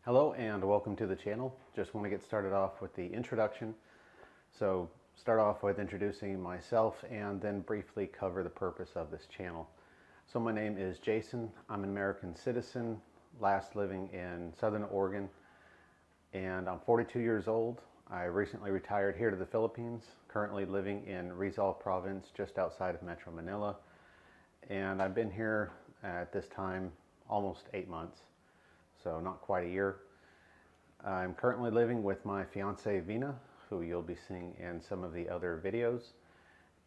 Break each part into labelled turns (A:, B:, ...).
A: Hello and welcome to the channel. Just want to get started off with the introduction. So start off with introducing myself and then briefly cover the purpose of this channel. So my name is Jason. I'm an American citizen, last living in Southern Oregon, and I'm 42 years old. I recently retired here to the Philippines, currently living in Rizal Province just outside of Metro Manila. And I've been here at this time almost 8 months. So not quite a year. I'm currently living with my fiancée Vina, who you'll be seeing in some of the other videos.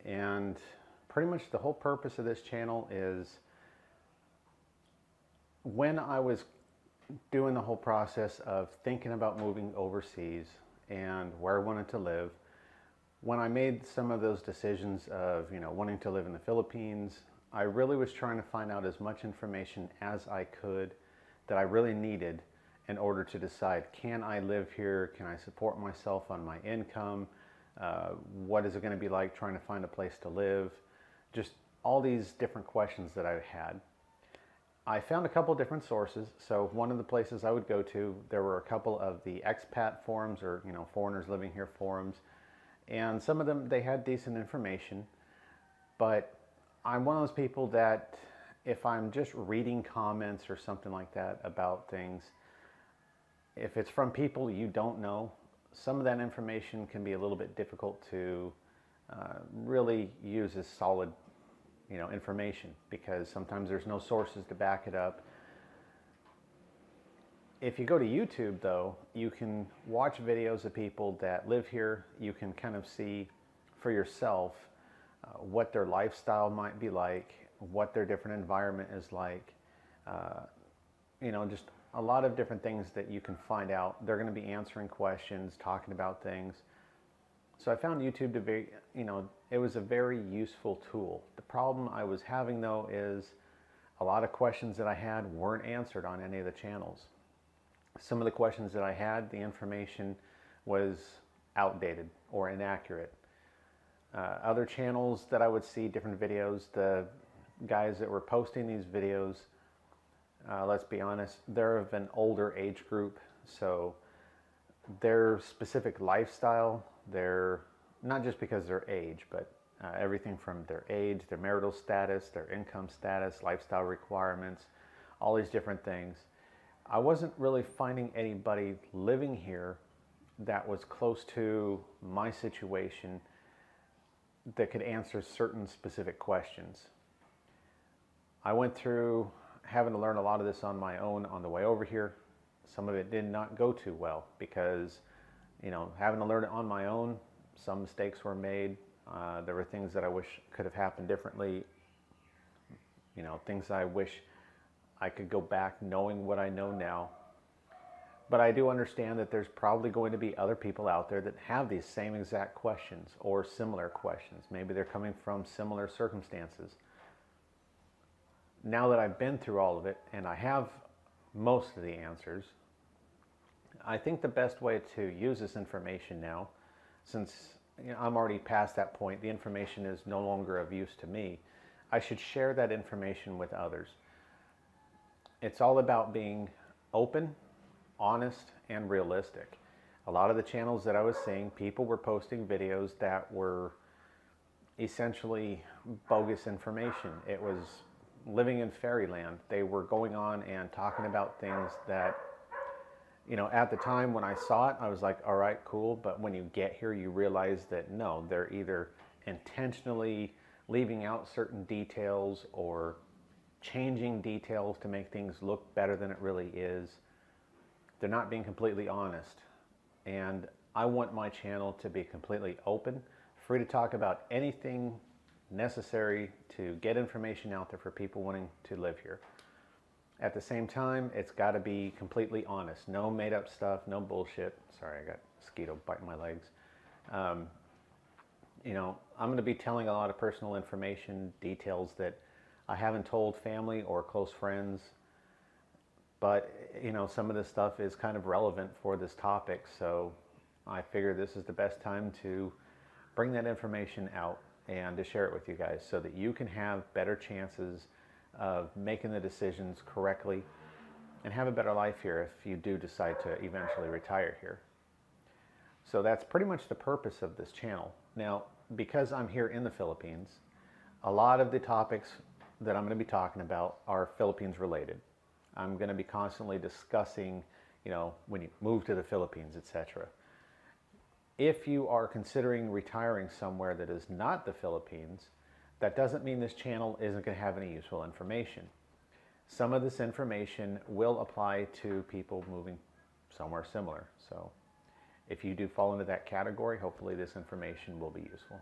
A: And pretty much the whole purpose of this channel is when I was doing the whole process of thinking about moving overseas and where I wanted to live, when I made some of those decisions of, wanting to live in the Philippines, I really was trying to find out as much information as I could that I really needed in order to decide, can I live here? Can I support myself on my income? What is it going to be like trying to find a place to live? Just all these different questions that I've had. I found a couple different sources. So one of the places I would go to, there were a couple of the expat forums or, foreigners living here forums. And some of them, they had decent information. But I'm one of those people that if I'm just reading comments or something like that about things, if it's from people you don't know, some of that information can be a little bit difficult to really use as solid, information, because sometimes there's no sources to back it up. If you go to YouTube, though, you can watch videos of people that live here. You can kind of see for yourself what their lifestyle might be like, what their different environment is like, just a lot of different things that you can find out. They're going to be answering questions, talking about things. So I found YouTube to be, it was a very useful tool. The problem I was having, though, is a lot of questions that I had weren't answered on any of the channels. Some of the questions that I had, the information was outdated or inaccurate. Other channels that I would see different videos, the guys that were posting these videos, let's be honest, they're of an older age group, so their specific lifestyle, they're not just because of their age, but everything from their age, their marital status, their income status, lifestyle requirements, all these different things. I wasn't really finding anybody living here that was close to my situation that could answer certain specific questions. I went through having to learn a lot of this on my own on the way over here. Some of it did not go too well because, having to learn it on my own, some mistakes were made. There were things that I wish could have happened differently. Things I wish I could go back knowing what I know now. But I do understand that there's probably going to be other people out there that have these same exact questions or similar questions. Maybe they're coming from similar circumstances. Now that I've been through all of it and I have most of the answers, I think the best way to use this information now, since I'm already past that point, the information is no longer of use to me, I should share that information with others. It's all about being open, honest, and realistic. A lot of the channels that I was seeing, people were posting videos that were essentially bogus information. It was living in fairyland. They were going on and talking about things that, at the time when I saw it, I was like, all right, cool. But when you get here, you realize that no, they're either intentionally leaving out certain details or changing details to make things look better than it really is. They're not being completely honest. And I want my channel to be completely open, free to talk about anything necessary to get information out there for people wanting to live here. At the same time, it's got to be completely honest. No made up stuff, no bullshit. Sorry, I got a mosquito biting my legs. I'm going to be telling a lot of personal information, details that I haven't told family or close friends. But, some of this stuff is kind of relevant for this topic. So I figure this is the best time to bring that information out and to share it with you guys so that you can have better chances of making the decisions correctly and have a better life here if you do decide to eventually retire here. So that's pretty much the purpose of this channel. Now, because I'm here in the Philippines, a lot of the topics that I'm going to be talking about are Philippines related. I'm going to be constantly discussing, when you move to the Philippines, etc. If you are considering retiring somewhere that is not the Philippines, that doesn't mean this channel isn't going to have any useful information. Some of this information will apply to people moving somewhere similar. So if you do fall into that category, hopefully this information will be useful.